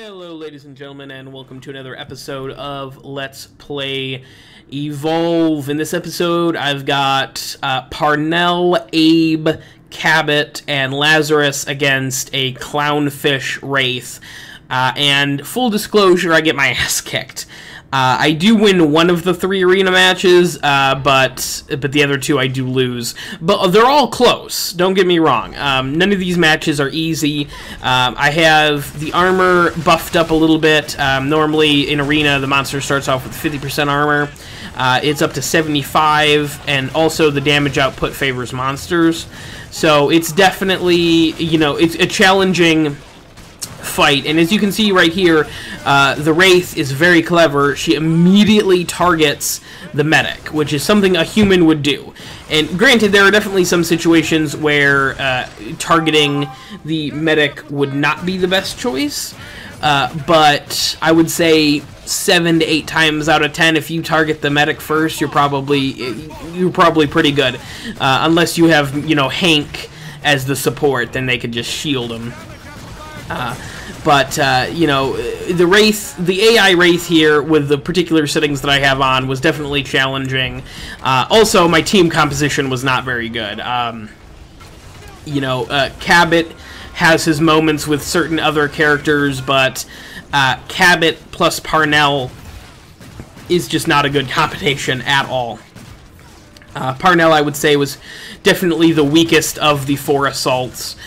Hello, ladies and gentlemen, and welcome to another episode of Let's Play Evolve. In this episode, I've got Parnell, Abe, Cabot, and Lazarus against a Clownfish Wraith. And full disclosure, I get my ass kicked. I do win one of the 3 arena matches, but the other 2 I do lose. But they're all close, don't get me wrong. None of these matches are easy. I have the armor buffed up a little bit. Normally in arena, the monster starts off with 50% armor. It's up to 75, and also the damage output favors monsters. So it's definitely, you know, it's a challenging fight, and as you can see right here, the Wraith is very clever. She immediately targets the medic, which is something a human would do. And granted, there are definitely some situations where targeting the medic would not be the best choice, but I would say 7 to 8 times out of 10, if you target the medic first, you're probably pretty good. Unless you have, you know, Hank as the support, then they could just shield him. You know, the AI Wraith here, with the particular settings that I have on, was definitely challenging. Also, my team composition was not very good. You know, Cabot has his moments with certain other characters, but Cabot plus Parnell is just not a good combination at all. Parnell, I would say, was definitely the weakest of the 4 assaults.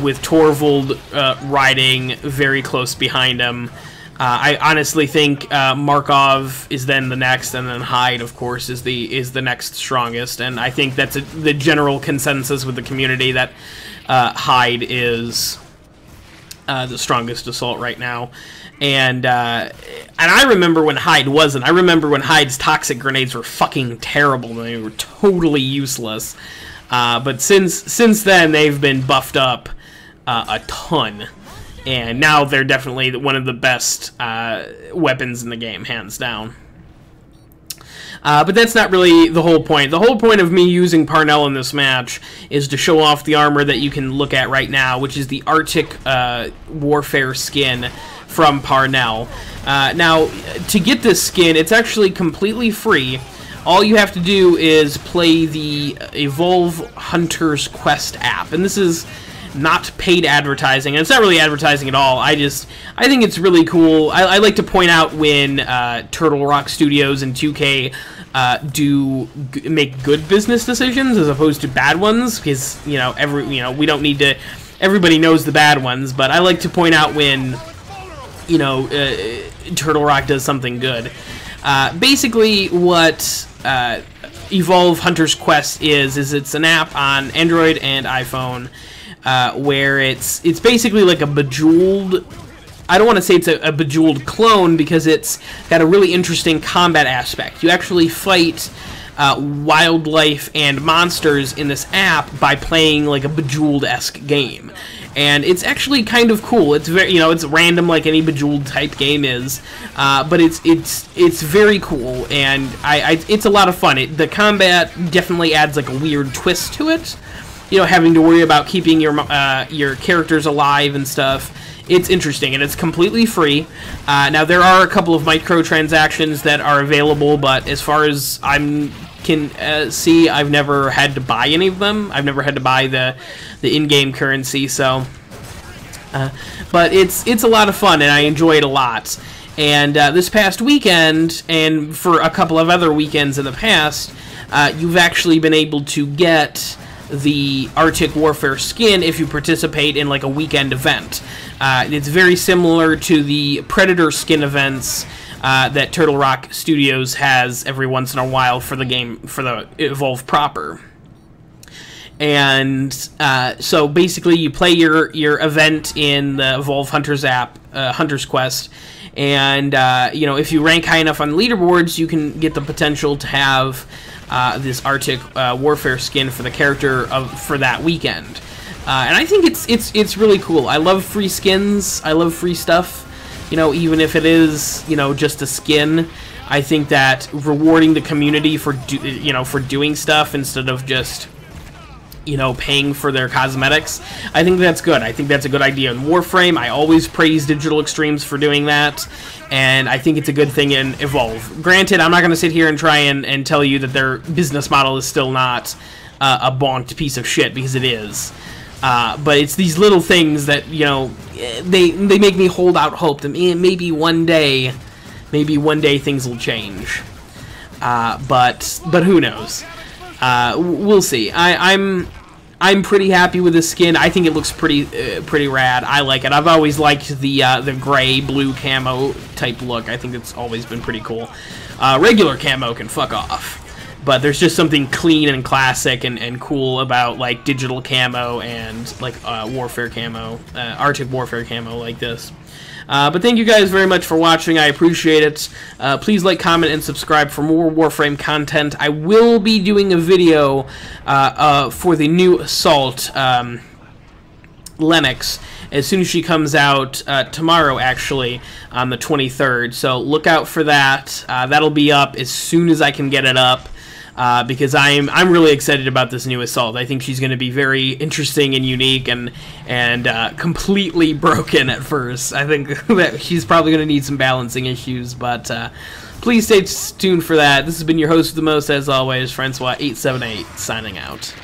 With Torvald riding very close behind him. I honestly think Markov is then the next, and then Hyde, of course, is the next strongest. And I think that's the general consensus with the community that Hyde is the strongest assault right now. And I remember when Hyde wasn't. I remember when Hyde's toxic grenades were fucking terrible. They were totally useless. But since then, they've been buffed up a ton, and now they're definitely one of the best weapons in the game, hands down. But that's not really the whole point. The whole point of me using Parnell in this match is to show off the armor that you can look at right now, which is the Arctic Warfare skin from Parnell. Now, to get this skin, it's actually completely free. All you have to do is play the Evolve Hunter's Quest app, and this is not paid advertising, and it's not really advertising at all. I think it's really cool. I like to point out when Turtle Rock Studios and 2K make good business decisions as opposed to bad ones, because we don't need to. Everybody knows the bad ones, but I like to point out when Turtle Rock does something good. Basically, what Evolve Hunter's Quest is it's an app on Android and iPhone where it's basically like a Bejeweled. I don't want to say it's a Bejeweled clone, because it's got a really interesting combat aspect. You actually fight wildlife and monsters in this app by playing like a Bejeweled-esque game. And it's actually kind of cool. It's very, it's random like any Bejeweled type game is, but it's very cool, and it's a lot of fun. The combat definitely adds like a weird twist to it. Having to worry about keeping your characters alive and stuff. It's interesting, and it's completely free. Now there are a couple of microtransactions that are available, but as far as I can see, I've never had to buy any of them. I've never had to buy the in-game currency, so but it's a lot of fun, and I enjoy it a lot. And this past weekend, and for a couple of other weekends in the past, you've actually been able to get the Arctic Warfare skin if you participate in like a weekend event. It's very similar to the Predator skin events that Turtle Rock Studios has every once in a while for the game, for the Evolve proper. And so basically you play your event in the Evolve Hunters app, Hunter's Quest, and if you rank high enough on leaderboards, you can get the potential to have this Arctic Warfare skin for the character for that weekend. And I think it's really cool. I love free skins. I love free stuff. Even if it is just a skin, I think that rewarding the community for doing stuff instead of just you know, paying for their cosmetics. I think that's good. I think that's a good idea in Warframe. I always praise Digital Extremes for doing that, and I think it's a good thing in Evolve. Granted, I'm not going to sit here and try and tell you that their business model is still not a bonked piece of shit, because it is. But it's these little things that, you know, they make me hold out hope that maybe one day things will change. But who knows? We'll see. I'm pretty happy with the skin. I think it looks pretty rad. I like it. I've always liked the gray blue camo type look. I think it's always been pretty cool. Regular camo can fuck off. But there's just something clean and classic and cool about, like, digital camo and, like, warfare camo, Arctic warfare camo like this. But thank you guys very much for watching. I appreciate it. Please like, comment, and subscribe for more Warframe content. I will be doing a video for the new Assault Lennox as soon as she comes out tomorrow, actually, on the 23rd. So look out for that. That'll be up as soon as I can get it up. Because I'm really excited about this new Assault. I think she's going to be very interesting and unique and completely broken at first. I think that she's probably going to need some balancing issues, but please stay tuned for that. This has been your host of the most, as always, Francois878, signing out.